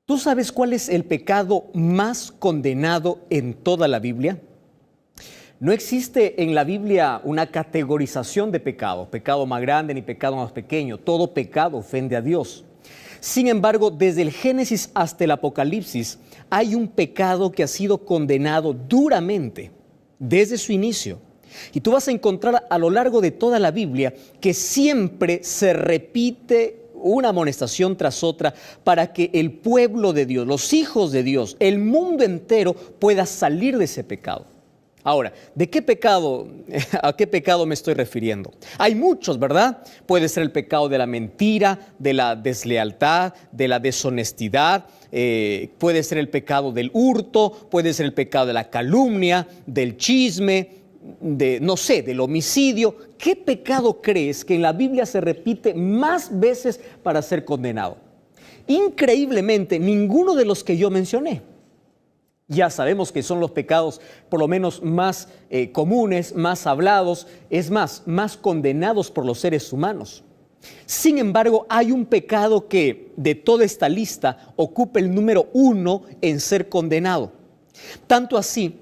¿Tú sabes cuál es el pecado más condenado en toda la Biblia? No existe en la Biblia una categorización de pecado, pecado más grande ni pecado más pequeño. Todo pecado ofende a Dios. Sin embargo, desde el Génesis hasta el Apocalipsis, hay un pecado que ha sido condenado duramente desde su inicio. Y tú vas a encontrar a lo largo de toda la Biblia que siempre se repite una amonestación tras otra para que el pueblo de Dios, los hijos de Dios, el mundo entero pueda salir de ese pecado. Ahora, ¿de qué pecado, a qué pecado me estoy refiriendo? Hay muchos, ¿verdad? Puede ser el pecado de la mentira, de la deslealtad, de la deshonestidad, puede ser el pecado del hurto, puede ser el pecado de la calumnia, del chisme, del homicidio. ¿Qué pecado crees que en la Biblia se repite más veces para ser condenado? Increíblemente, ninguno de los que yo mencioné. Ya sabemos que son los pecados por lo menos más comunes, más hablados, es más condenados por los seres humanos. Sin embargo, hay un pecado que de toda esta lista ocupa el número 1 en ser condenado. Tanto así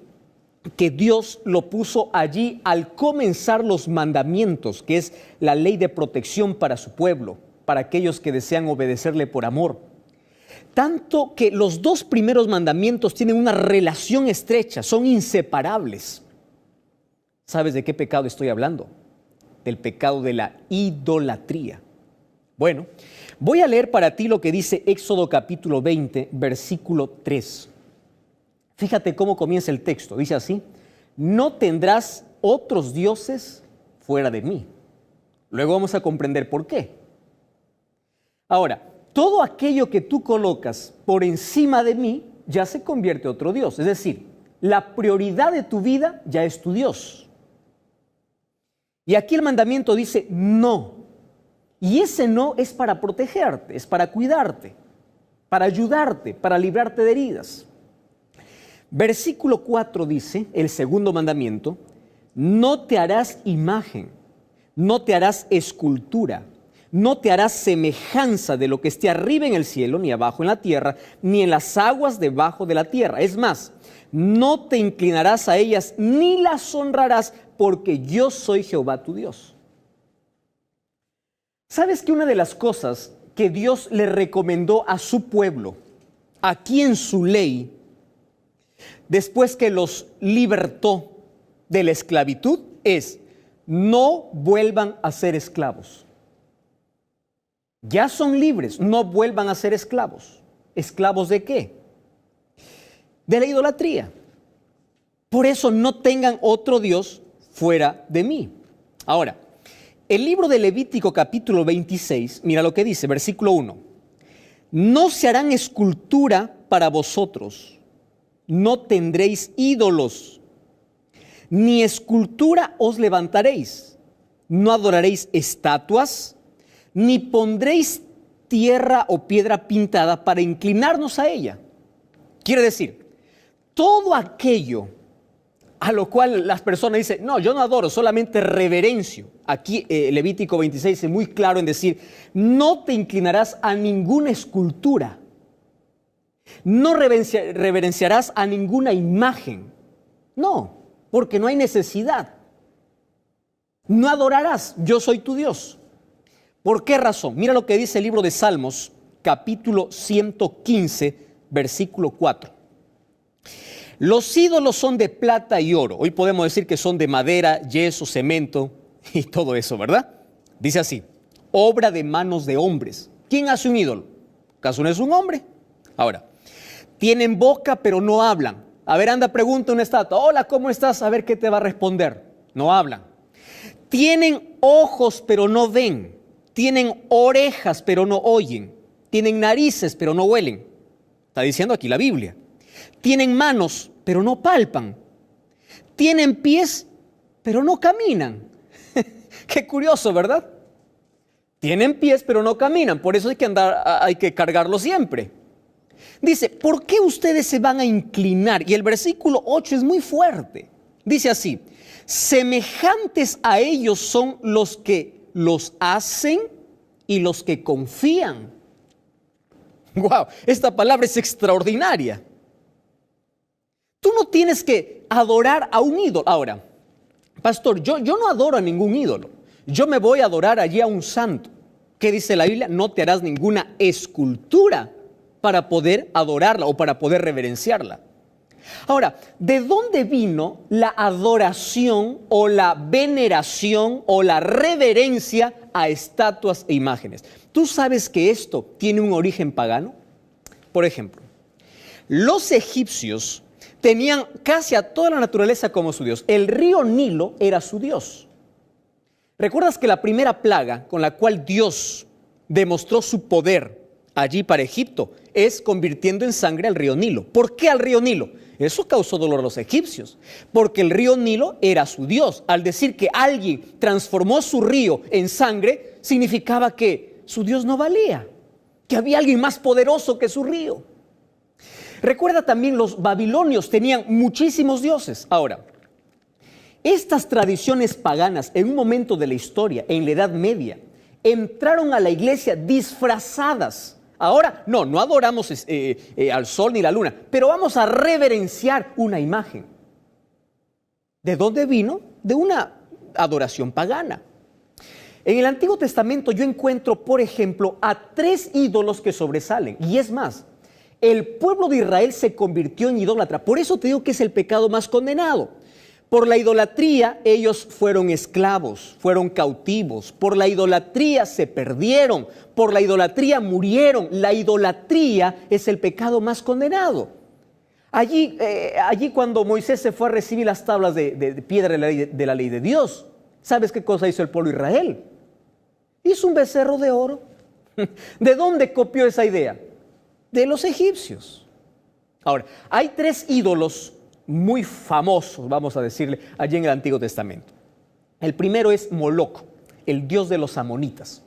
que Dios lo puso allí al comenzar los mandamientos, que es la ley de protección para su pueblo, para aquellos que desean obedecerle por amor. Tanto que los 2 primeros mandamientos tienen una relación estrecha, son inseparables. ¿Sabes de qué pecado estoy hablando? Del pecado de la idolatría. Bueno, voy a leer para ti lo que dice Éxodo capítulo 20, versículo 3. Fíjate cómo comienza el texto. Dice así: no tendrás otros dioses fuera de mí. Luego vamos a comprender por qué. Ahora, todo aquello que tú colocas por encima de mí ya se convierte en otro Dios. Es decir, la prioridad de tu vida ya es tu Dios. Y aquí el mandamiento dice no. Y ese no es para protegerte, es para cuidarte, para ayudarte, para librarte de heridas. Versículo 4 dice, el segundo mandamiento: no te harás imagen, no te harás escultura, no te harás semejanza de lo que esté arriba en el cielo, ni abajo en la tierra, ni en las aguas debajo de la tierra. Es más, no te inclinarás a ellas ni las honrarás, porque yo soy Jehová tu Dios. ¿Sabes que una de las cosas que Dios le recomendó a su pueblo, aquí en su ley, después que los libertó de la esclavitud, es: no vuelvan a ser esclavos? Ya son libres, no vuelvan a ser esclavos. ¿Esclavos de qué? De la idolatría. Por eso no tengan otro Dios fuera de mí. Ahora, el libro de Levítico capítulo 26, mira lo que dice, versículo 1. No se harán escultura para vosotros, no tendréis ídolos, ni escultura os levantaréis, no adoraréis estatuas, ni pondréis tierra o piedra pintada para inclinarnos a ella. Quiere decir, todo aquello a lo cual las personas dicen: no, yo no adoro, solamente reverencio. Aquí Levítico 26 es muy claro en decir: no te inclinarás a ninguna escultura, no reverenciarás a ninguna imagen. No, porque no hay necesidad. No adorarás, yo soy tu Dios. ¿Por qué razón? Mira lo que dice el libro de Salmos, capítulo 115, versículo 4. Los ídolos son de plata y oro. Hoy podemos decir que son de madera, yeso, cemento y todo eso, ¿verdad? Dice así: obra de manos de hombres. ¿Quién hace un ídolo? ¿Acaso no es un hombre? Ahora, tienen boca pero no hablan. A ver, anda, pregunta una estatua: hola, ¿cómo estás? A ver qué te va a responder. No hablan. Tienen ojos pero no ven. Tienen orejas pero no oyen. Tienen narices pero no huelen. Está diciendo aquí la Biblia. Tienen manos pero no palpan. Tienen pies pero no caminan. Qué curioso, ¿verdad? Tienen pies pero no caminan. Por eso hay que cargarlo siempre. Dice: ¿por qué ustedes se van a inclinar? Y el versículo 8 es muy fuerte. Dice así: semejantes a ellos son los que los hacen y los que confían. ¡Wow! Esta palabra es extraordinaria. Tú no tienes que adorar a un ídolo. Ahora, pastor, yo no adoro a ningún ídolo. Yo me voy a adorar allí a un santo. ¿Qué dice la Biblia? No te harás ninguna escultura para poder adorarla o para poder reverenciarla. Ahora, ¿de dónde vino la adoración o la veneración o la reverencia a estatuas e imágenes? ¿Tú sabes que esto tiene un origen pagano? Por ejemplo, los egipcios tenían casi a toda la naturaleza como su Dios. El río Nilo era su Dios. ¿Recuerdas que la primera plaga con la cual Dios demostró su poder allí para Egipto es convirtiendo en sangre al río Nilo? ¿Por qué al río Nilo? Eso causó dolor a los egipcios, porque el río Nilo era su Dios. Al decir que alguien transformó su río en sangre, significaba que su Dios no valía, que había alguien más poderoso que su río. Recuerda también, los babilonios tenían muchísimos dioses. Ahora, estas tradiciones paganas en un momento de la historia, en la Edad Media, entraron a la iglesia disfrazadas. Ahora no adoramos al sol ni la luna, pero vamos a reverenciar una imagen. ¿De dónde vino? De una adoración pagana. En el Antiguo Testamento yo encuentro, por ejemplo, a 3 ídolos que sobresalen. Y es más, el pueblo de Israel se convirtió en idólatra. Por eso te digo que es el pecado más condenado. Por la idolatría ellos fueron esclavos, fueron cautivos. Por la idolatría se perdieron. Por la idolatría murieron. La idolatría es el pecado más condenado. Allí cuando Moisés se fue a recibir las tablas de piedra de la ley de Dios, ¿sabes qué cosa hizo el pueblo de Israel? Hizo un becerro de oro. ¿De dónde copió esa idea? De los egipcios. Ahora, hay 3 ídolos muy famosos, vamos a decirle, allí en el Antiguo Testamento. El primero es Moloc, el dios de los amonitas.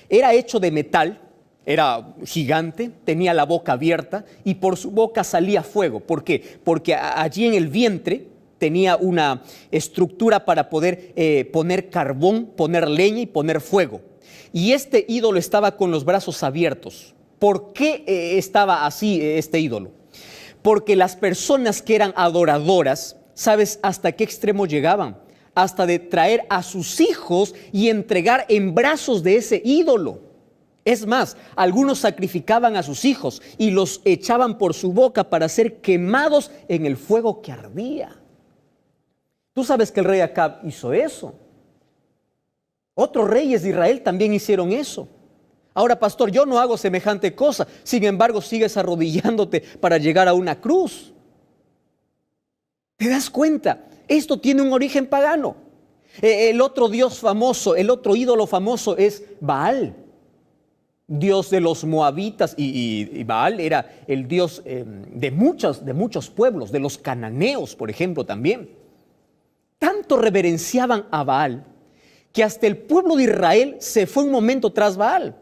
Era hecho de metal, era gigante, tenía la boca abierta y por su boca salía fuego. ¿Por qué? Porque allí en el vientre tenía una estructura para poder poner carbón, poner leña y poner fuego. Y este ídolo estaba con los brazos abiertos. ¿Por qué estaba así este ídolo? Porque las personas que eran adoradoras, ¿sabes hasta qué extremo llegaban? Hasta de traer a sus hijos y entregar en brazos de ese ídolo. Es más, algunos sacrificaban a sus hijos y los echaban por su boca para ser quemados en el fuego que ardía. Tú sabes que el rey Acab hizo eso. Otros reyes de Israel también hicieron eso. Ahora, pastor, yo no hago semejante cosa. Sin embargo, sigues arrodillándote para llegar a una cruz. ¿Te das cuenta? Esto tiene un origen pagano. El otro dios famoso, el otro ídolo famoso es Baal, dios de los moabitas. Y Baal era el dios de muchos pueblos, de los cananeos, por ejemplo, también. Tanto reverenciaban a Baal que hasta el pueblo de Israel se fue un momento tras Baal.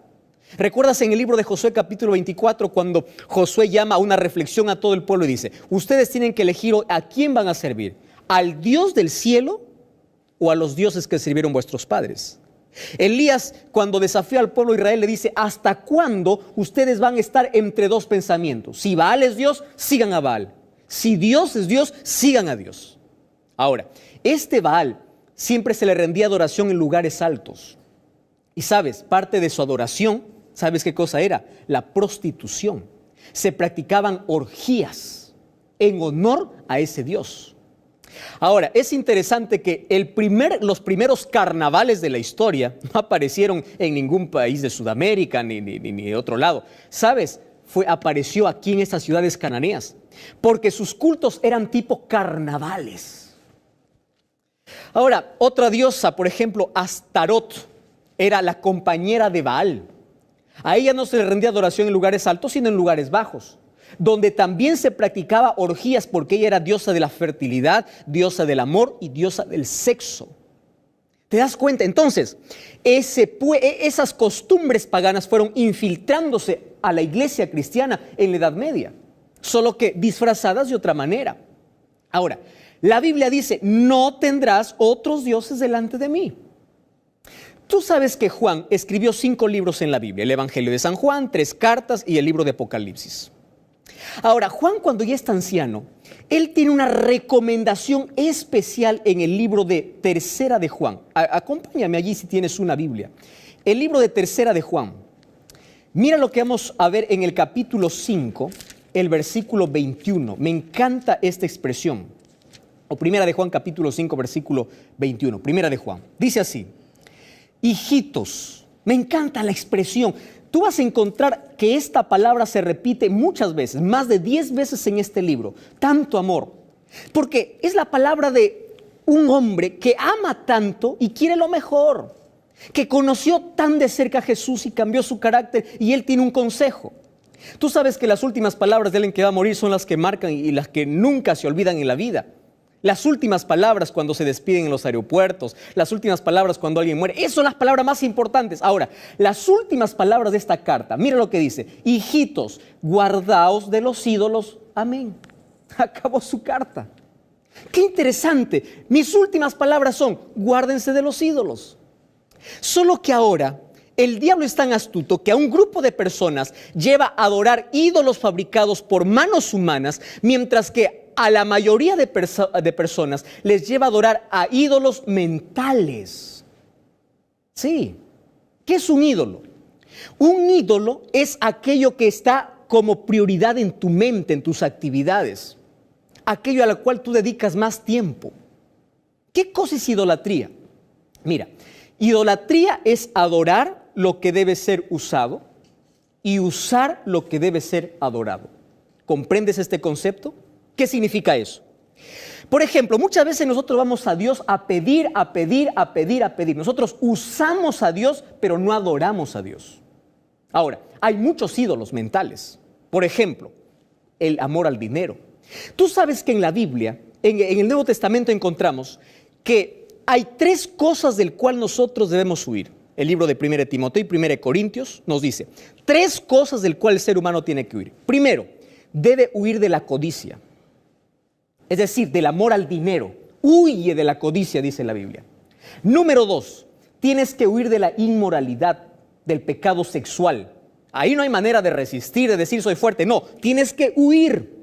¿Recuerdas en el libro de Josué capítulo 24 cuando Josué llama a una reflexión a todo el pueblo y dice: ustedes tienen que elegir a quién van a servir, al Dios del cielo o a los dioses que sirvieron vuestros padres? Elías, cuando desafía al pueblo de Israel, le dice: ¿hasta cuándo ustedes van a estar entre 2 pensamientos? Si Baal es Dios, sigan a Baal. Si Dios es Dios, sigan a Dios. Ahora, este Baal siempre se le rendía adoración en lugares altos. Y sabes, parte de su adoración, ¿sabes qué cosa era? La prostitución. Se practicaban orgías en honor a ese Dios. Ahora, es interesante que los primeros carnavales de la historia no aparecieron en ningún país de Sudamérica ni de otro lado. ¿Sabes? Apareció aquí en estas ciudades cananeas, porque sus cultos eran tipo carnavales. Ahora, otra diosa, por ejemplo, Astarot, era la compañera de Baal. A ella no se le rendía adoración en lugares altos, sino en lugares bajos, donde también se practicaba orgías, porque ella era diosa de la fertilidad, diosa del amor y diosa del sexo. ¿Te das cuenta? Entonces, esas costumbres paganas fueron infiltrándose a la iglesia cristiana en la Edad Media, solo que disfrazadas de otra manera. Ahora, la Biblia dice: no tendrás otros dioses delante de mí. Tú sabes que Juan escribió 5 libros en la Biblia, el Evangelio de San Juan, 3 cartas y el libro de Apocalipsis. Ahora, Juan, cuando ya está anciano, él tiene una recomendación especial en el libro de Tercera de Juan. Acompáñame allí si tienes una Biblia. El libro de Tercera de Juan. Mira lo que vamos a ver en el capítulo 5, el versículo 21. Me encanta esta expresión. O Primera de Juan, capítulo 5, versículo 21. Primera de Juan. Dice así: hijitos. Me encanta la expresión. Tú vas a encontrar que esta palabra se repite muchas veces, más de 10 veces en este libro. Tanto amor. Porque es la palabra de un hombre que ama tanto y quiere lo mejor. Que conoció tan de cerca a Jesús y cambió su carácter, y él tiene un consejo. Tú sabes que las últimas palabras de alguien que va a morir son las que marcan y las que nunca se olvidan en la vida. Las últimas palabras cuando se despiden en los aeropuertos, las últimas palabras cuando alguien muere, esas son las palabras más importantes. Ahora, las últimas palabras de esta carta, mira lo que dice: hijitos, guardaos de los ídolos. Amén. Acabó su carta. Qué interesante. Mis últimas palabras son: guárdense de los ídolos. Solo que ahora el diablo es tan astuto que a un grupo de personas lleva a adorar ídolos fabricados por manos humanas, mientras que a la mayoría de personas les lleva a adorar a ídolos mentales. Sí. ¿Qué es un ídolo? Un ídolo es aquello que está como prioridad en tu mente, en tus actividades. Aquello a lo cual tú dedicas más tiempo. ¿Qué cosa es idolatría? Mira, idolatría es adorar lo que debe ser usado y usar lo que debe ser adorado. ¿Comprendes este concepto? ¿Qué significa eso? Por ejemplo, muchas veces nosotros vamos a Dios a pedir, a pedir, a pedir, a pedir. Nosotros usamos a Dios, pero no adoramos a Dios. Ahora, hay muchos ídolos mentales. Por ejemplo, el amor al dinero. Tú sabes que en la Biblia, en el Nuevo Testamento encontramos que hay 3 cosas del cual nosotros debemos huir. El libro de 1 Timoteo y 1 Corintios nos dice 3 cosas del cual el ser humano tiene que huir. Primero, debe huir de la codicia. Es decir, del amor al dinero. Huye de la codicia, dice la Biblia. Número 2, tienes que huir de la inmoralidad, del pecado sexual. Ahí no hay manera de resistir, de decir soy fuerte. No, tienes que huir.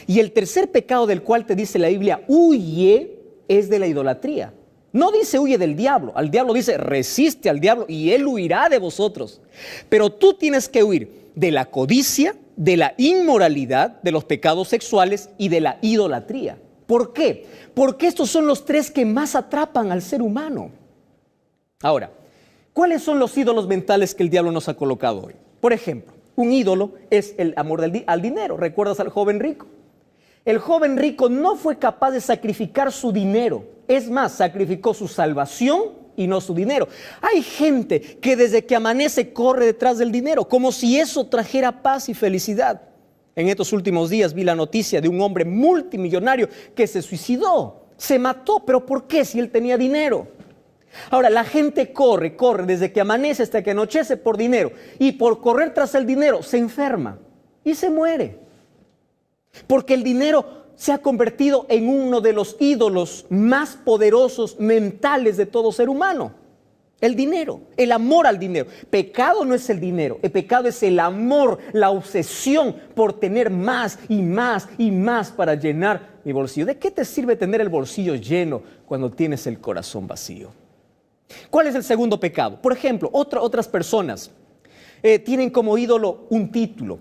Y el tercer pecado del cual te dice la Biblia, huye, es de la idolatría. No dice huye del diablo. Al diablo dice resiste al diablo y él huirá de vosotros. Pero tú tienes que huir de la codicia, de la inmoralidad, de los pecados sexuales y de la idolatría. ¿Por qué? Porque estos son los 3 que más atrapan al ser humano. Ahora, ¿cuáles son los ídolos mentales que el diablo nos ha colocado hoy? Por ejemplo, un ídolo es el amor al dinero. ¿Recuerdas al joven rico? El joven rico no fue capaz de sacrificar su dinero. Es más, sacrificó su salvación y no su dinero. Hay gente que desde que amanece corre detrás del dinero, como si eso trajera paz y felicidad. En estos últimos días vi la noticia de un hombre multimillonario que se suicidó, se mató. ¿Pero por qué? Si él tenía dinero. Ahora, la gente corre desde que amanece hasta que anochece por dinero, y por correr tras el dinero se enferma y se muere. Porque el dinero se ha convertido en uno de los ídolos más poderosos mentales de todo ser humano. El dinero, el amor al dinero. Pecado no es el dinero, el pecado es el amor, la obsesión por tener más y más y más para llenar mi bolsillo. ¿De qué te sirve tener el bolsillo lleno cuando tienes el corazón vacío? ¿Cuál es el segundo pecado? Por ejemplo, otras personas tienen como ídolo un título,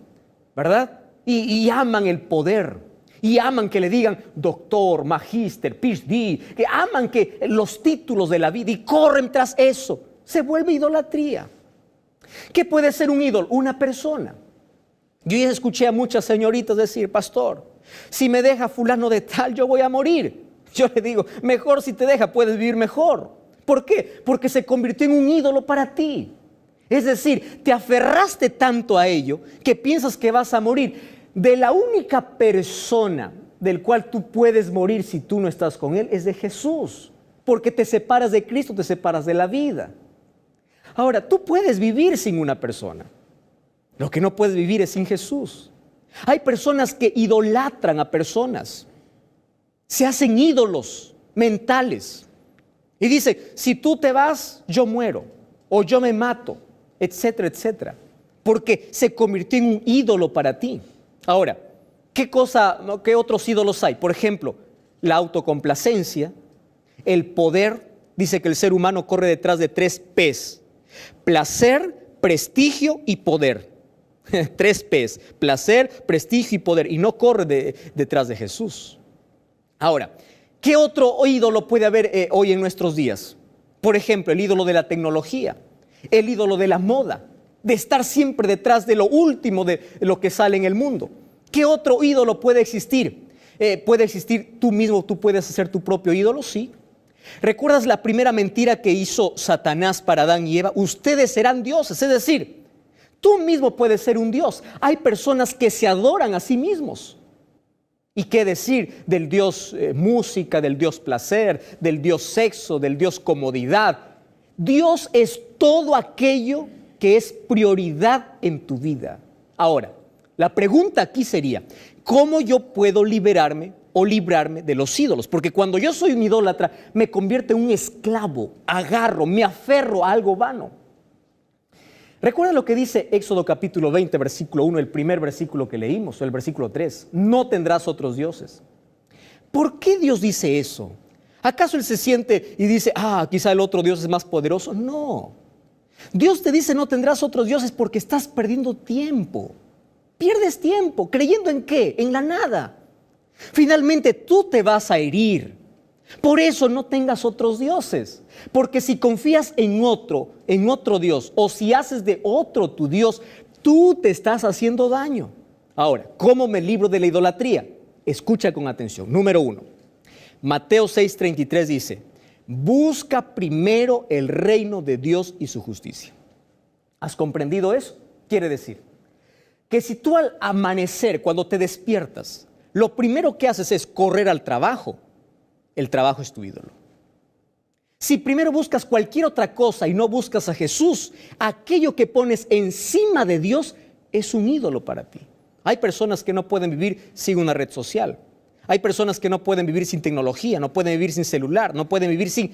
¿verdad? Y aman el poder. Y aman que le digan doctor, magíster, PhD, que aman que los títulos de la vida y corren tras eso. Se vuelve idolatría. ¿Qué puede ser un ídolo? Una persona. Yo ya escuché a muchas señoritas decir, pastor, si me deja fulano de tal, yo voy a morir. Yo le digo, mejor si te deja, puedes vivir mejor. ¿Por qué? Porque se convirtió en un ídolo para ti. Es decir, te aferraste tanto a ello que piensas que vas a morir. De la única persona del cual tú puedes morir si tú no estás con Él es de Jesús. Porque te separas de Cristo, te separas de la vida. Ahora, tú puedes vivir sin una persona. Lo que no puedes vivir es sin Jesús. Hay personas que idolatran a personas. Se hacen ídolos mentales. Y dice, si tú te vas, yo muero. o yo me mato, etcétera, etcétera, porque se convirtió en un ídolo para ti. Ahora, ¿qué otros ídolos hay? Por ejemplo, la autocomplacencia, el poder. Dice que el ser humano corre detrás de 3 P's: placer, prestigio y poder. 3 P's: placer, prestigio y poder, y no corre detrás de Jesús. Ahora, ¿qué otro ídolo puede haber hoy en nuestros días? Por ejemplo, el ídolo de la tecnología, el ídolo de la moda, de estar siempre detrás de lo último de lo que sale en el mundo. ¿Qué otro ídolo puede existir? ¿Puede existir tú mismo? ¿Tú puedes hacer tu propio ídolo? Sí. ¿Recuerdas la primera mentira que hizo Satanás para Adán y Eva? Ustedes serán dioses, es decir, tú mismo puedes ser un dios. Hay personas que se adoran a sí mismos. ¿Y qué decir del dios música, del dios placer, del dios sexo, del dios comodidad? Dios es todo aquello que es prioridad en tu vida. Ahora, la pregunta aquí sería, ¿cómo yo puedo liberarme o librarme de los ídolos? Porque cuando yo soy un idólatra, me convierto en un esclavo, me aferro a algo vano. Recuerda lo que dice Éxodo capítulo 20, versículo 1, el primer versículo que leímos, o el versículo 3. No tendrás otros dioses. ¿Por qué Dios dice eso? ¿Acaso Él se siente y dice, quizá el otro Dios es más poderoso? No. Dios te dice, no tendrás otros dioses porque estás perdiendo tiempo. Pierdes tiempo. ¿Creyendo en qué? En la nada. Finalmente tú te vas a herir. Por eso no tengas otros dioses. Porque si confías en otro Dios, o si haces de otro tu Dios, tú te estás haciendo daño. Ahora, ¿cómo me libro de la idolatría? Escucha con atención. Número 1, Mateo 6:33 dice, busca primero el reino de Dios y su justicia. ¿Has comprendido eso? Quiere decir que si tú al amanecer, cuando te despiertas, lo primero que haces es correr al trabajo, el trabajo es tu ídolo. Si primero buscas cualquier otra cosa y no buscas a Jesús, aquello que pones encima de Dios es un ídolo para ti. Hay personas que no pueden vivir sin una red social. Hay personas que no pueden vivir sin tecnología, no pueden vivir sin celular, no pueden vivir sin...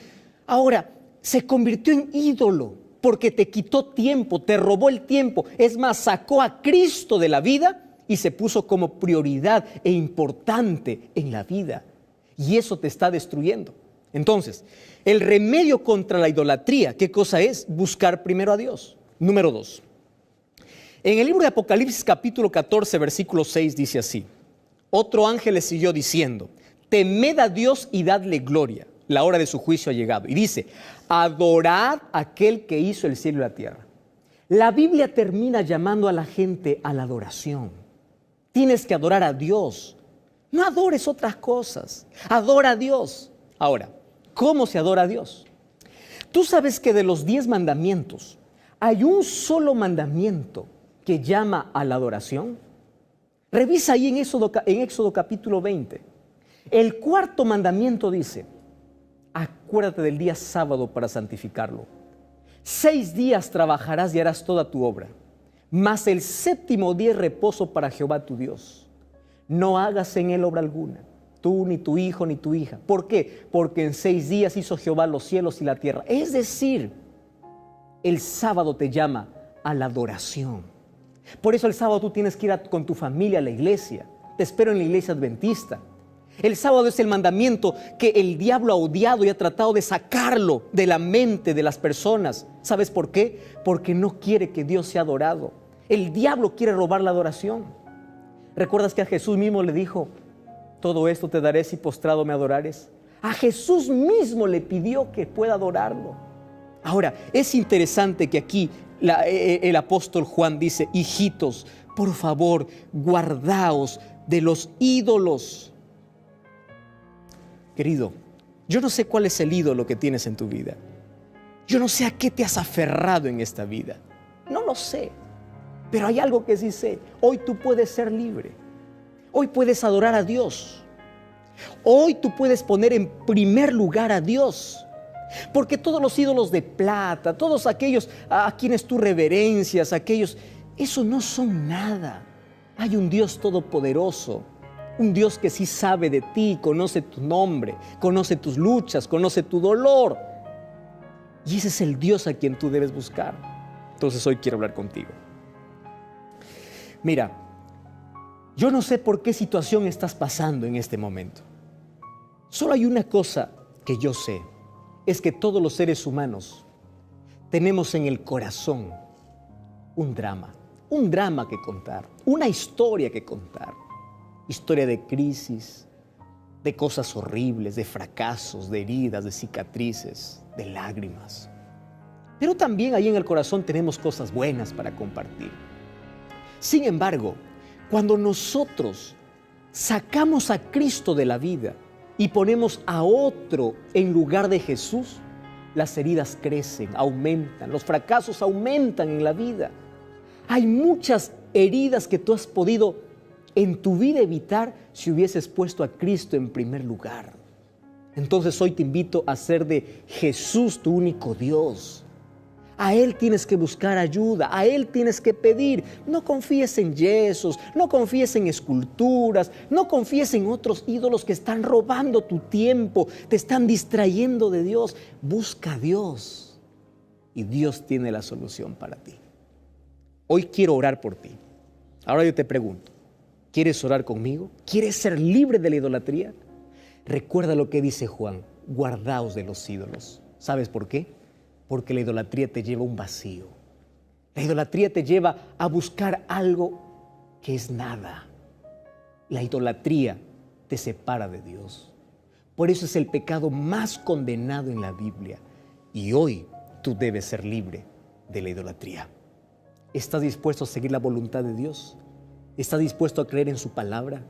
Ahora, se convirtió en ídolo porque te quitó tiempo, te robó el tiempo. Es más, sacó a Cristo de la vida y se puso como prioridad e importante en la vida. Y eso te está destruyendo. Entonces, el remedio contra la idolatría, ¿qué cosa es? Buscar primero a Dios. Número 2. En el libro de Apocalipsis capítulo 14, versículo 6 dice así: otro ángel le siguió diciendo, temed a Dios y dadle gloria, la hora de su juicio ha llegado. Y dice, adorad a aquel que hizo el cielo y la tierra. La Biblia termina llamando a la gente a la adoración. Tienes que adorar a Dios. No adores otras cosas. Adora a Dios. Ahora, ¿cómo se adora a Dios? Tú sabes que de los 10 mandamientos hay un solo mandamiento que llama a la adoración. Revisa ahí en Éxodo capítulo 20. El 4.º mandamiento dice, acuérdate del día sábado para santificarlo. 6 días trabajarás y harás toda tu obra, mas el 7.º día es reposo para Jehová tu Dios. No hagas en él obra alguna, tú, ni tu hijo, ni tu hija. ¿Por qué? Porque en 6 días hizo Jehová los cielos y la tierra. Es decir, el sábado te llama a la adoración. Por eso el sábado tú tienes que ir con tu familia a la iglesia. Te espero en la iglesia adventista. El sábado es el mandamiento que el diablo ha odiado y ha tratado de sacarlo de la mente de las personas. ¿Sabes por qué? Porque no quiere que Dios sea adorado. El diablo quiere robar la adoración. ¿Recuerdas que a Jesús mismo le dijo, todo esto te daré si postrado me adorares? A Jesús mismo le pidió que pueda adorarlo. Ahora, es interesante que aquí el apóstol Juan dice, hijitos, por favor, guardaos de los ídolos. Querido, yo no sé cuál es el ídolo que tienes en tu vida. Yo no sé a qué te has aferrado en esta vida. No lo sé. Pero hay algo que sí sé. Hoy tú puedes ser libre. Hoy puedes adorar a Dios. Hoy tú puedes poner en primer lugar a Dios. Porque todos los ídolos de plata, todos aquellos a quienes tú reverencias, eso no son nada. Hay un Dios todopoderoso. Un Dios que sí sabe de ti, conoce tu nombre, conoce tus luchas, conoce tu dolor. Y ese es el Dios a quien tú debes buscar. Entonces hoy quiero hablar contigo. Mira, yo no sé por qué situación estás pasando en este momento. Solo hay una cosa que yo sé, es que todos los seres humanos tenemos en el corazón un drama que contar, una historia que contar. Historia de crisis, de cosas horribles, de fracasos, de heridas, de cicatrices, de lágrimas. Pero también ahí en el corazón tenemos cosas buenas para compartir. Sin embargo, cuando nosotros sacamos a Cristo de la vida y ponemos a otro en lugar de Jesús, las heridas crecen, aumentan, los fracasos aumentan en la vida. Hay muchas heridas que tú has podido en tu vida evitar si hubieses puesto a Cristo en primer lugar. Entonces hoy te invito a hacer de Jesús tu único Dios. A Él tienes que buscar ayuda, a Él tienes que pedir. No confíes en yesos, no confíes en esculturas, no confíes en otros ídolos que están robando tu tiempo, te están distrayendo de Dios. Busca a Dios y Dios tiene la solución para ti. Hoy quiero orar por ti. Ahora yo te pregunto, ¿quieres orar conmigo? ¿Quieres ser libre de la idolatría? Recuerda lo que dice Juan, guardaos de los ídolos. ¿Sabes por qué? Porque la idolatría te lleva a un vacío. La idolatría te lleva a buscar algo que es nada. La idolatría te separa de Dios. Por eso es el pecado más condenado en la Biblia. Y hoy tú debes ser libre de la idolatría. ¿Estás dispuesto a seguir la voluntad de Dios? ¿Estás dispuesto a creer en su palabra?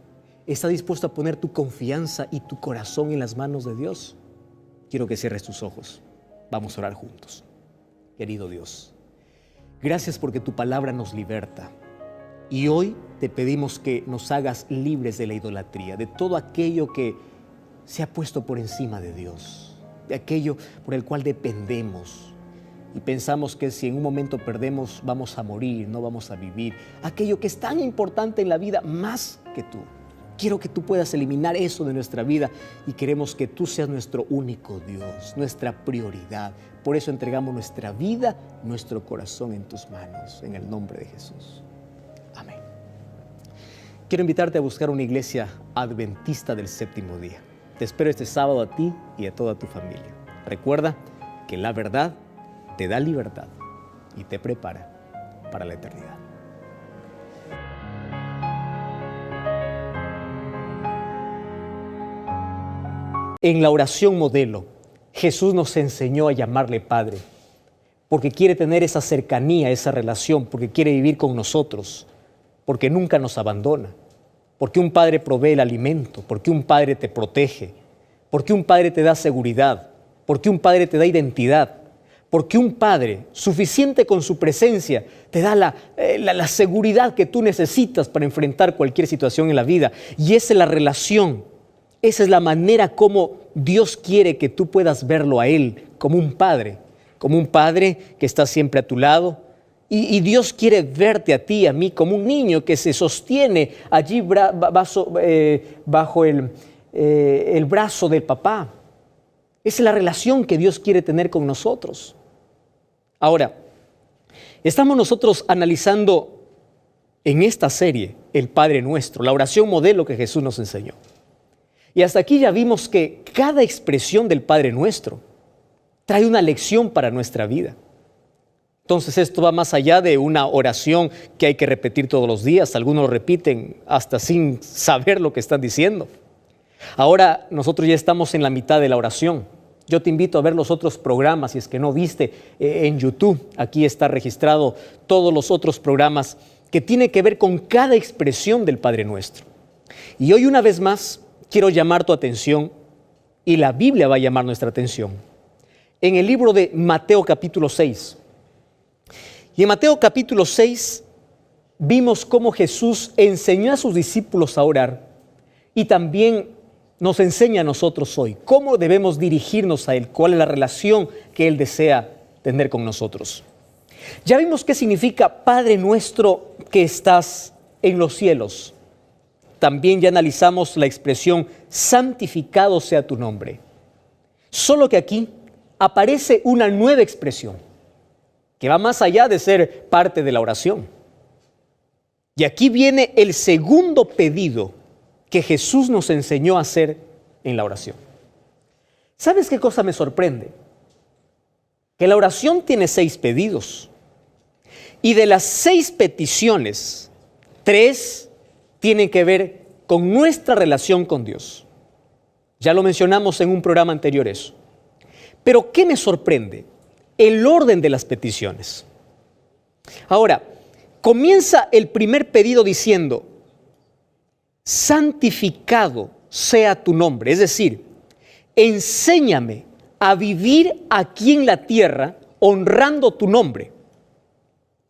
¿Estás dispuesto a poner tu confianza y tu corazón en las manos de Dios? Quiero que cierres tus ojos. Vamos a orar juntos. Querido Dios, gracias porque tu palabra nos liberta. Y hoy te pedimos que nos hagas libres de la idolatría, de todo aquello que se ha puesto por encima de Dios, de aquello por el cual dependemos. Y pensamos que si en un momento perdemos, vamos a morir, no vamos a vivir. Aquello que es tan importante en la vida más que tú. Quiero que tú puedas eliminar eso de nuestra vida y queremos que tú seas nuestro único Dios, nuestra prioridad. Por eso entregamos nuestra vida, nuestro corazón en tus manos, en el nombre de Jesús. Amén. Quiero invitarte a buscar una iglesia adventista del séptimo día. Te espero este sábado a ti y a toda tu familia. Recuerda que la verdad te da libertad y te prepara para la eternidad. En la oración modelo, Jesús nos enseñó a llamarle Padre, porque quiere tener esa cercanía, esa relación, porque quiere vivir con nosotros, porque nunca nos abandona, porque un Padre provee el alimento, porque un Padre te protege, porque un Padre te da seguridad, porque un Padre te da identidad, porque un Padre, suficiente con su presencia, te da la seguridad que tú necesitas para enfrentar cualquier situación en la vida. Y esa es la relación. Esa es la manera como Dios quiere que tú puedas verlo a Él, como un padre que está siempre a tu lado. Y Dios quiere verte a ti y a mí como un niño que se sostiene allí bajo el brazo del papá. Esa es la relación que Dios quiere tener con nosotros. Ahora, estamos nosotros analizando en esta serie el Padre Nuestro, la oración modelo que Jesús nos enseñó. Y hasta aquí ya vimos que cada expresión del Padre Nuestro trae una lección para nuestra vida. Entonces esto va más allá de una oración que hay que repetir todos los días. Algunos lo repiten hasta sin saber lo que están diciendo. Ahora nosotros ya estamos en la mitad de la oración. Yo te invito a ver los otros programas, si es que no viste, en YouTube. Aquí está registrado todos los otros programas que tienen que ver con cada expresión del Padre Nuestro. Y hoy una vez más quiero llamar tu atención, y la Biblia va a llamar nuestra atención, en el libro de Mateo capítulo 6. Y en Mateo capítulo 6 vimos cómo Jesús enseñó a sus discípulos a orar y también nos enseña a nosotros hoy cómo debemos dirigirnos a Él, cuál es la relación que Él desea tener con nosotros. Ya vimos qué significa Padre nuestro que estás en los cielos. También ya analizamos la expresión santificado sea tu nombre. Solo que aquí aparece una nueva expresión que va más allá de ser parte de la oración. Y aquí viene el segundo pedido que Jesús nos enseñó a hacer en la oración. ¿Sabes qué cosa me sorprende? Que la oración tiene 6 pedidos. Y de las 6 peticiones, 3 tienen que ver con nuestra relación con Dios. Ya lo mencionamos en un programa anterior eso. Pero ¿qué me sorprende? El orden de las peticiones. Ahora, comienza el primer pedido diciendo: santificado sea tu nombre. Es decir, enséñame a vivir aquí en la tierra honrando tu nombre.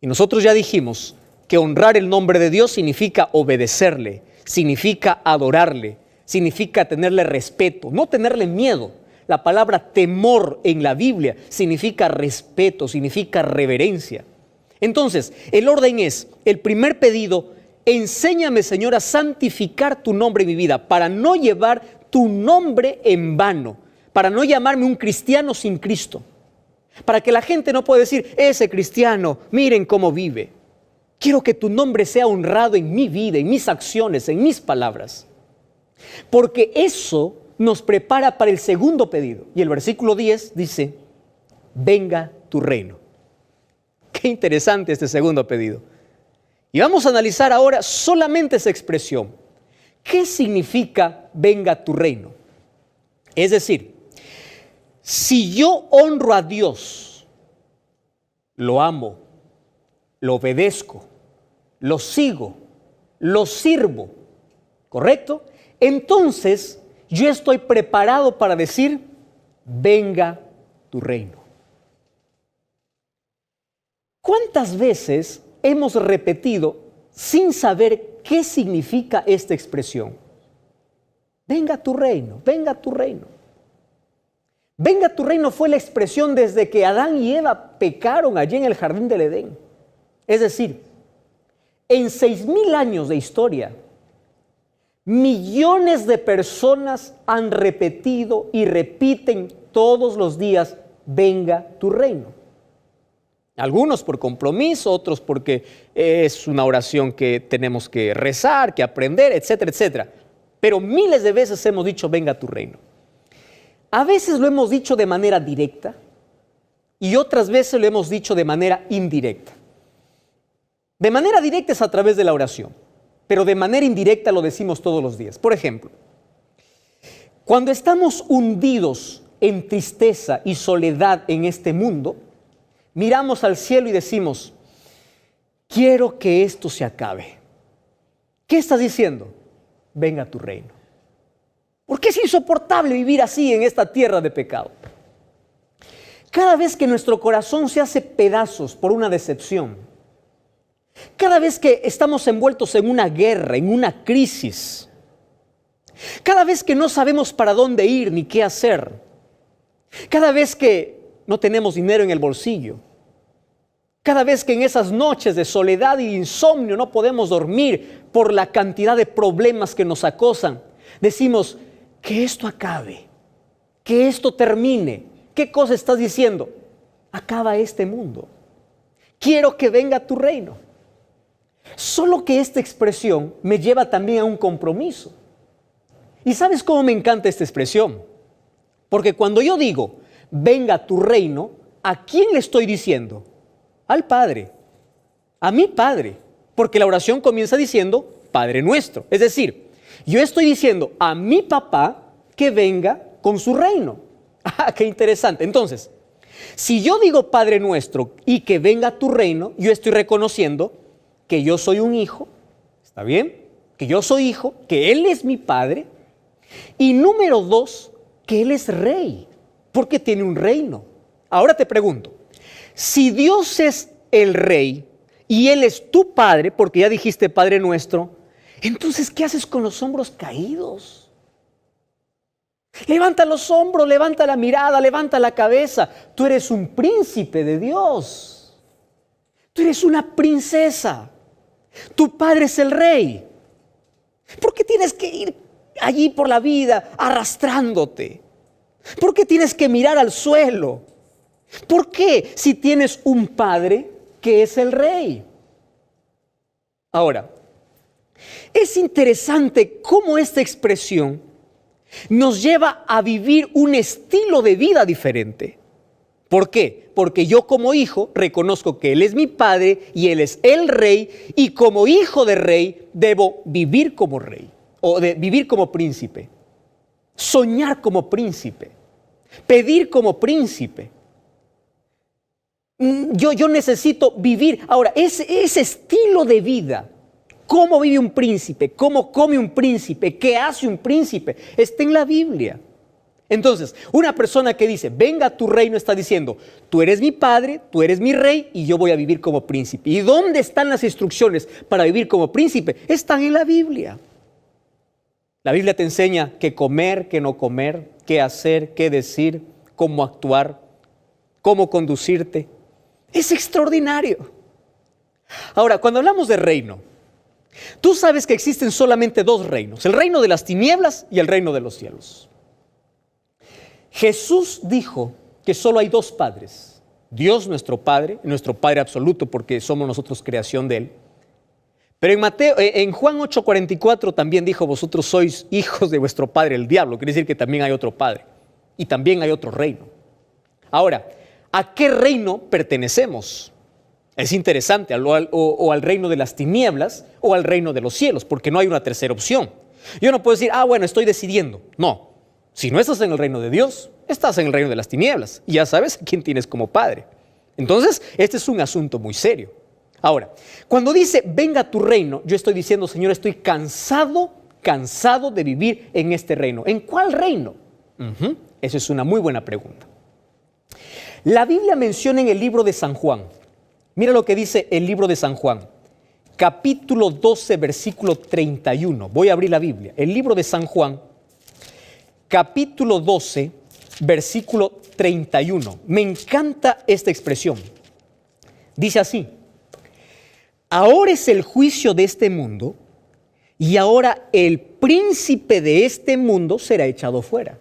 Y nosotros ya dijimos que honrar el nombre de Dios significa obedecerle, significa adorarle, significa tenerle respeto, no tenerle miedo. La palabra temor en la Biblia significa respeto, significa reverencia. Entonces, el orden es, el primer pedido: enséñame, Señor, a santificar tu nombre en mi vida, para no llevar tu nombre en vano, para no llamarme un cristiano sin Cristo, para que la gente no pueda decir: ese cristiano, miren cómo vive. Quiero que tu nombre sea honrado en mi vida, en mis acciones, en mis palabras, porque eso nos prepara para el segundo pedido. Y el versículo 10 dice: venga tu reino. Qué interesante este segundo pedido. Y vamos a analizar ahora solamente esa expresión. ¿Qué significa venga tu reino? Es decir, si yo honro a Dios, lo amo, lo obedezco, lo sigo, lo sirvo, ¿correcto? Entonces yo estoy preparado para decir: venga tu reino. ¿Cuántas veces hemos repetido sin saber qué significa esta expresión? Venga tu reino, venga tu reino. Venga tu reino fue la expresión desde que Adán y Eva pecaron allí en el jardín del Edén. Es decir, en 6,000 años de historia, millones de personas han repetido y repiten todos los días: venga tu reino. Algunos por compromiso, otros porque es una oración que tenemos que rezar, que aprender, etcétera, etcétera. Pero miles de veces hemos dicho: venga tu reino. A veces lo hemos dicho de manera directa y otras veces lo hemos dicho de manera indirecta. De manera directa es a través de la oración, pero de manera indirecta lo decimos todos los días. Por ejemplo, cuando estamos hundidos en tristeza y soledad en este mundo, miramos al cielo y decimos: quiero que esto se acabe. ¿Qué estás diciendo? Venga tu reino. Porque es insoportable vivir así en esta tierra de pecado. Cada vez que nuestro corazón se hace pedazos por una decepción, cada vez que estamos envueltos en una guerra, en una crisis, cada vez que no sabemos para dónde ir ni qué hacer, cada vez que no tenemos dinero en el bolsillo, cada vez que en esas noches de soledad y insomnio no podemos dormir por la cantidad de problemas que nos acosan, decimos: que esto acabe, que esto termine. ¿Qué cosa estás diciendo? Acaba este mundo. Quiero que venga tu reino. Solo que esta expresión me lleva también a un compromiso. ¿Y sabes cómo me encanta esta expresión? Porque cuando yo digo: venga tu reino, ¿a quién le estoy diciendo? Al Padre, a mi Padre, porque la oración comienza diciendo Padre nuestro. Es decir, yo estoy diciendo a mi papá que venga con su reino. ¡Ah, qué interesante! Entonces, si yo digo Padre nuestro y que venga tu reino, yo estoy reconociendo que yo soy un hijo, ¿está bien? Que yo soy hijo, que Él es mi Padre. Y número 2, que Él es rey, porque tiene un reino. Ahora te pregunto, si Dios es el rey y Él es tu Padre, porque ya dijiste Padre nuestro, entonces, ¿qué haces con los hombros caídos? Levanta los hombros, levanta la mirada, levanta la cabeza. Tú eres un príncipe de Dios. Tú eres una princesa. Tu Padre es el rey. ¿Por qué tienes que ir allí por la vida arrastrándote? ¿Por qué tienes que mirar al suelo? ¿Por qué si tienes un Padre que es el Rey? Ahora, es interesante cómo esta expresión nos lleva a vivir un estilo de vida diferente. ¿Por qué? Porque yo como hijo reconozco que Él es mi Padre y Él es el Rey, y como hijo de Rey debo vivir como Rey, o vivir como príncipe, soñar como príncipe, pedir como príncipe. Yo necesito vivir. Ahora, ese estilo de vida, cómo vive un príncipe, cómo come un príncipe, qué hace un príncipe, está en la Biblia. Entonces, una persona que dice, venga a tu reino, está diciendo, tú eres mi Padre, tú eres mi Rey y yo voy a vivir como príncipe. ¿Y dónde están las instrucciones para vivir como príncipe? Están en la Biblia. La Biblia te enseña qué comer, qué no comer, qué hacer, qué decir, cómo actuar, cómo conducirte. Es extraordinario. Ahora, cuando hablamos de reino, tú sabes que existen solamente dos reinos, el reino de las tinieblas y el reino de los cielos. Jesús dijo que solo hay dos padres, Dios nuestro Padre absoluto porque somos nosotros creación de Él. Pero en Juan 8:44 también dijo, vosotros sois hijos de vuestro padre el diablo, quiere decir que también hay otro padre y también hay otro reino. Ahora, ¿a qué reino pertenecemos? Es interesante, o al reino de las tinieblas o al reino de los cielos, porque no hay una tercera opción. Yo no puedo decir, bueno, estoy decidiendo. No, si no estás en el reino de Dios, estás en el reino de las tinieblas y ya sabes a quién tienes como padre. Entonces, este es un asunto muy serio. Ahora, cuando dice, venga a tu reino, yo estoy diciendo, Señor, estoy cansado de vivir en este reino. ¿En cuál reino? Esa es una muy buena pregunta. La Biblia menciona en el libro de San Juan, mira lo que dice el libro de San Juan, capítulo 12, versículo 31. Voy a abrir la Biblia. El libro de San Juan, capítulo 12, versículo 31. Me encanta esta expresión. Dice así, ahora es el juicio de este mundo y ahora el príncipe de este mundo será echado fuera.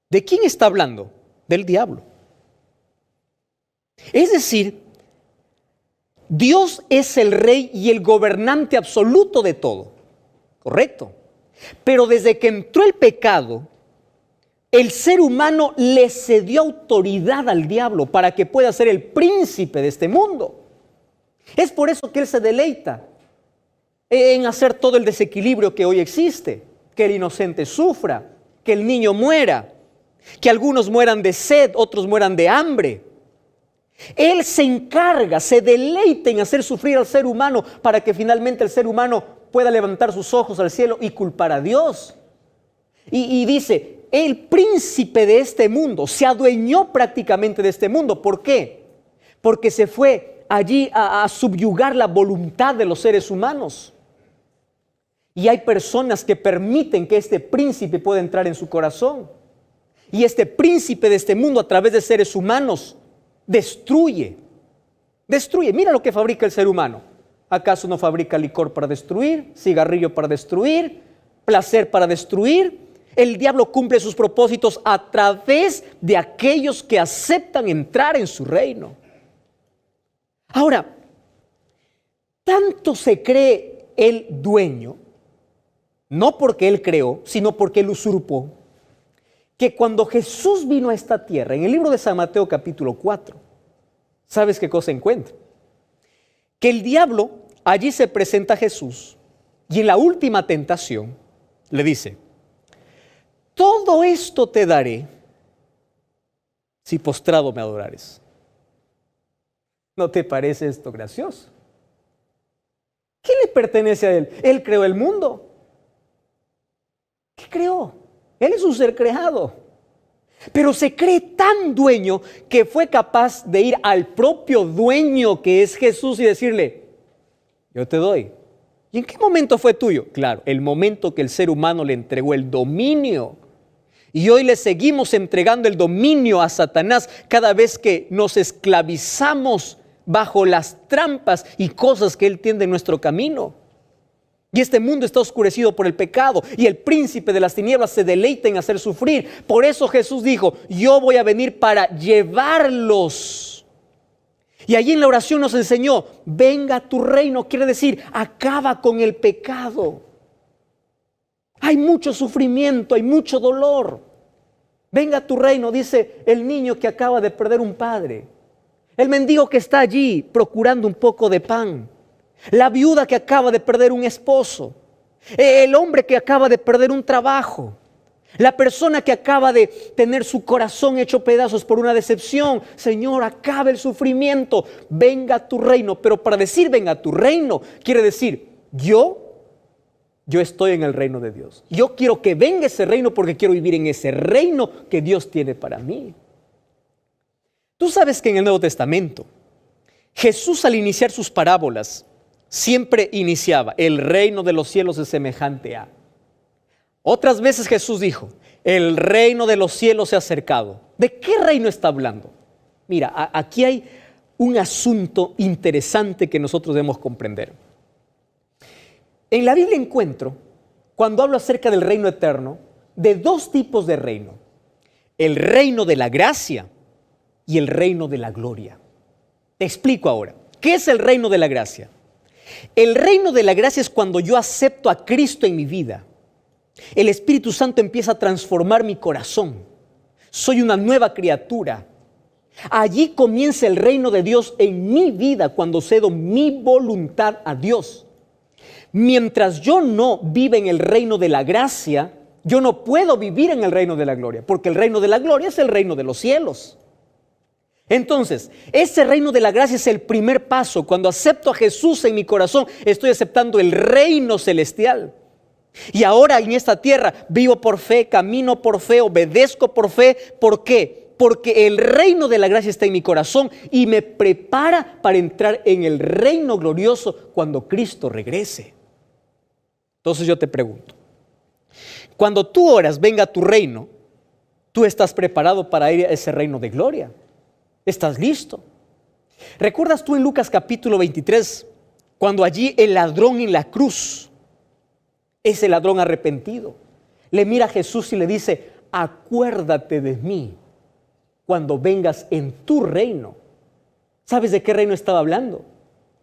¿De quién está hablando? Del diablo. Es decir, Dios es el rey y el gobernante absoluto de todo, ¿correcto? Pero desde que entró el pecado, el ser humano le cedió autoridad al diablo para que pueda ser el príncipe de este mundo. Es por eso que él se deleita en hacer todo el desequilibrio que hoy existe, que el inocente sufra, que el niño muera, que algunos mueran de sed, otros mueran de hambre. Él se encarga, se deleita en hacer sufrir al ser humano para que finalmente el ser humano pueda levantar sus ojos al cielo y culpar a Dios. Y dice, el príncipe de este mundo se adueñó prácticamente de este mundo. ¿Por qué? Porque se fue allí a subyugar la voluntad de los seres humanos. Y hay personas que permiten que este príncipe pueda entrar en su corazón. Y este príncipe de este mundo a través de seres humanos destruye. Mira lo que fabrica el ser humano. ¿Acaso no fabrica licor para destruir, cigarrillo para destruir, placer para destruir? El diablo cumple sus propósitos a través de aquellos que aceptan entrar en su reino. Ahora, tanto se cree el dueño, no porque él creó, sino porque él usurpó, que cuando Jesús vino a esta tierra, en el libro de San Mateo capítulo 4, ¿sabes qué cosa encuentra? Que el diablo allí se presenta a Jesús y en la última tentación le dice, todo esto te daré si postrado me adorares. ¿No te parece esto gracioso? ¿Qué le pertenece a él? Él creó el mundo. ¿Qué creó? Él es un ser creado. Pero se cree tan dueño que fue capaz de ir al propio dueño que es Jesús y decirle, yo te doy. ¿Y en qué momento fue tuyo? Claro, el momento que el ser humano le entregó el dominio. Y hoy le seguimos entregando el dominio a Satanás cada vez que nos esclavizamos bajo las trampas y cosas que él tiende en nuestro camino. Y este mundo está oscurecido por el pecado y el príncipe de las tinieblas se deleita en hacer sufrir. Por eso Jesús dijo, yo voy a venir para llevarlos. Y allí en la oración nos enseñó, venga tu reino, quiere decir, acaba con el pecado. Hay mucho sufrimiento, hay mucho dolor. Venga tu reino, dice el niño que acaba de perder un padre. El mendigo que está allí procurando un poco de pan. La viuda que acaba de perder un esposo. El hombre que acaba de perder un trabajo. La persona que acaba de tener su corazón hecho pedazos por una decepción. Señor, acabe el sufrimiento. Venga tu reino. Pero para decir venga tu reino, quiere decir yo estoy en el reino de Dios. Yo quiero que venga ese reino porque quiero vivir en ese reino que Dios tiene para mí. Tú sabes que en el Nuevo Testamento, Jesús al iniciar sus parábolas, siempre iniciaba, el reino de los cielos es semejante a. Otras veces Jesús dijo, el reino de los cielos se ha acercado. ¿De qué reino está hablando? Mira, aquí hay un asunto interesante que nosotros debemos comprender. En la Biblia encuentro, cuando hablo acerca del reino eterno, de dos tipos de reino. El reino de la gracia y el reino de la gloria. Te explico ahora. ¿Qué es el reino de la gracia? El reino de la gracia es cuando yo acepto a Cristo en mi vida. El Espíritu Santo empieza a transformar mi corazón. Soy una nueva criatura. Allí comienza el reino de Dios en mi vida cuando cedo mi voluntad a Dios. Mientras yo no viva en el reino de la gracia, yo no puedo vivir en el reino de la gloria, porque el reino de la gloria es el reino de los cielos. Entonces, ese reino de la gracia es el primer paso. Cuando acepto a Jesús en mi corazón, estoy aceptando el reino celestial. Y ahora en esta tierra vivo por fe, camino por fe, obedezco por fe. ¿Por qué? Porque el reino de la gracia está en mi corazón y me prepara para entrar en el reino glorioso cuando Cristo regrese. Entonces yo te pregunto, cuando tú oras, venga tu reino, ¿tú estás preparado para ir a ese reino de gloria? ¿Estás listo? ¿Recuerdas tú en Lucas capítulo 23, cuando allí el ladrón en la cruz, ese ladrón arrepentido, le mira a Jesús y le dice, acuérdate de mí cuando vengas en tu reino? ¿Sabes de qué reino estaba hablando?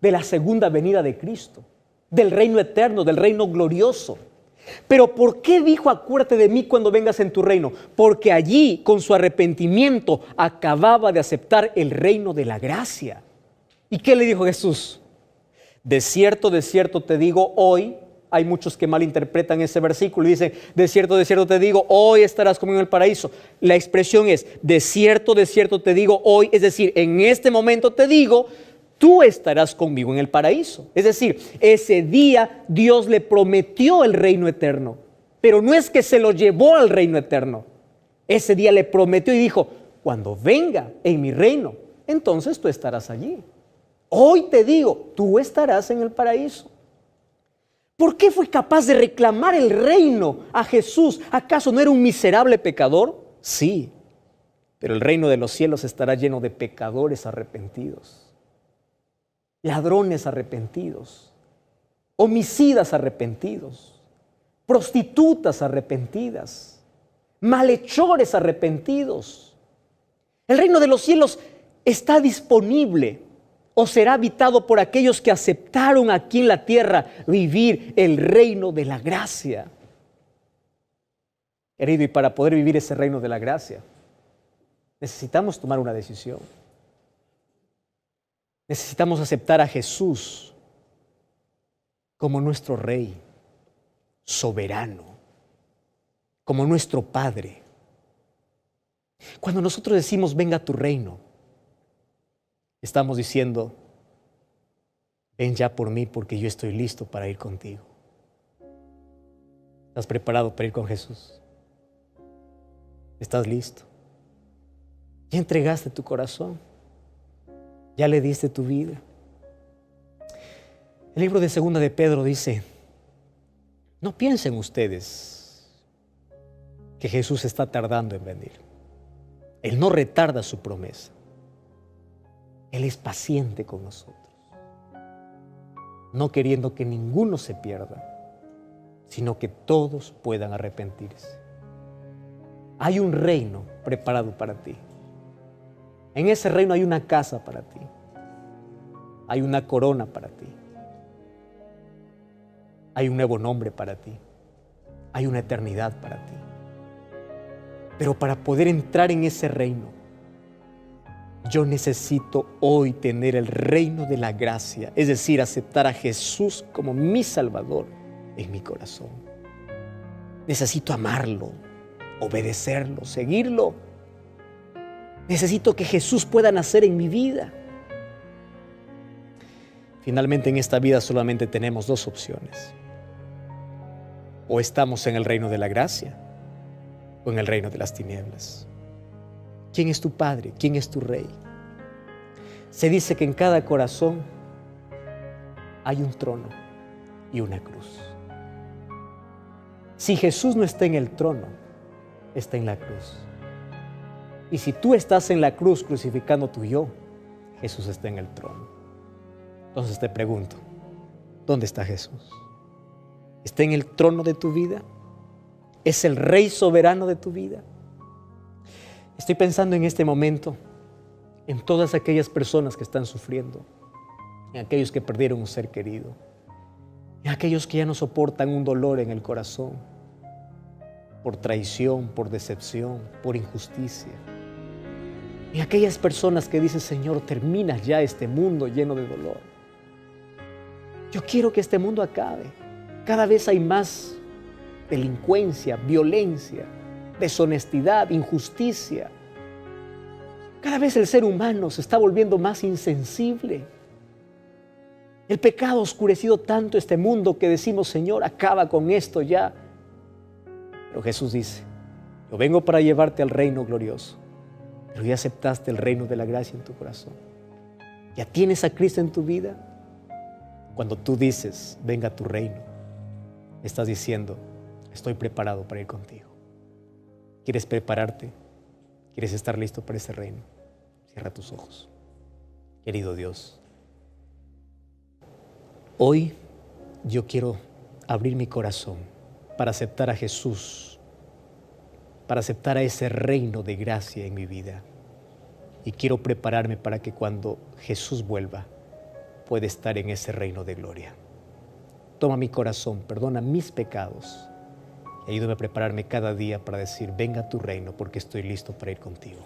De la segunda venida de Cristo, del reino eterno, del reino glorioso. Pero ¿por qué dijo acuérdate de mí cuando vengas en tu reino? Porque allí con su arrepentimiento acababa de aceptar el reino de la gracia. ¿Y qué le dijo Jesús? De cierto te digo hoy. Hay muchos que malinterpretan ese versículo y dicen, de cierto te digo, hoy estarás conmigo en el paraíso. La expresión es, de cierto te digo hoy, es decir, en este momento te digo, tú estarás conmigo en el paraíso. Es decir, ese día Dios le prometió el reino eterno, pero no es que se lo llevó al reino eterno. Ese día le prometió y dijo, cuando venga en mi reino, entonces tú estarás allí. Hoy te digo, tú estarás en el paraíso. ¿Por qué fue capaz de reclamar el reino a Jesús? ¿Acaso no era un miserable pecador? Sí, pero el reino de los cielos estará lleno de pecadores arrepentidos, ladrones arrepentidos, homicidas arrepentidos, prostitutas arrepentidas, malhechores arrepentidos. El reino de los cielos está disponible o será habitado por aquellos que aceptaron aquí en la tierra vivir el reino de la gracia. Querido, y para poder vivir ese reino de la gracia, necesitamos tomar una decisión. Necesitamos aceptar a Jesús como nuestro Rey, soberano, como nuestro Padre. Cuando nosotros decimos, venga tu reino, estamos diciendo, ven ya por mí porque yo estoy listo para ir contigo. ¿Estás preparado para ir con Jesús? ¿Estás listo? ¿Ya entregaste tu corazón? ¿Ya le diste tu vida? El libro de Segunda de Pedro dice, no piensen ustedes que Jesús está tardando en venir. Él no retarda su promesa. Él es paciente con nosotros, no queriendo que ninguno se pierda, sino que todos puedan arrepentirse. Hay un reino preparado para ti. En ese reino hay una casa para ti. Hay una corona para ti. Hay un nuevo nombre para ti. Hay una eternidad para ti. Pero para poder entrar en ese reino, yo necesito hoy tener el reino de la gracia, es decir, aceptar a Jesús como mi Salvador en mi corazón. Necesito amarlo, obedecerlo, seguirlo. Necesito que Jesús pueda nacer en mi vida. Finalmente, en esta vida solamente tenemos dos opciones. O estamos en el reino de la gracia o en el reino de las tinieblas. ¿Quién es tu Padre? ¿Quién es tu Rey? Se dice que en cada corazón hay un trono y una cruz. Si Jesús no está en el trono, está en la cruz. Y si tú estás en la cruz crucificando tu yo, Jesús está en el trono. Entonces te pregunto, ¿dónde está Jesús? ¿Está en el trono de tu vida? ¿Es el Rey soberano de tu vida? Estoy pensando en este momento en todas aquellas personas que están sufriendo, en aquellos que perdieron un ser querido, en aquellos que ya no soportan un dolor en el corazón, por traición, por decepción, por injusticia. En aquellas personas que dicen, Señor, termina ya este mundo lleno de dolor. Yo quiero que este mundo acabe. Cada vez hay más delincuencia, violencia, deshonestidad, injusticia. Cada vez el ser humano se está volviendo más insensible. El pecado ha oscurecido tanto este mundo que decimos, Señor, acaba con esto ya. Pero Jesús dice, yo vengo para llevarte al reino glorioso. Pero ya aceptaste el reino de la gracia en tu corazón. Ya tienes a Cristo en tu vida. Cuando tú dices, venga a tu reino, estás diciendo, estoy preparado para ir contigo. ¿Quieres prepararte? ¿Quieres estar listo para ese reino? Cierra tus ojos. Querido Dios, hoy yo quiero abrir mi corazón para aceptar a Jesús, para aceptar a ese reino de gracia en mi vida. Y quiero prepararme para que cuando Jesús vuelva, pueda estar en ese reino de gloria. Toma mi corazón, perdona mis pecados y ayúdame a prepararme cada día para decir, venga a tu reino porque estoy listo para ir contigo.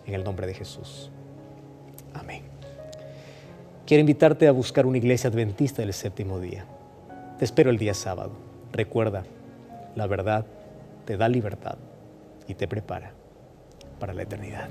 En el nombre de Jesús. Amén. Quiero invitarte a buscar una iglesia adventista del séptimo día. Te espero el día sábado. Recuerda, la verdad te da libertad y te prepara para la eternidad.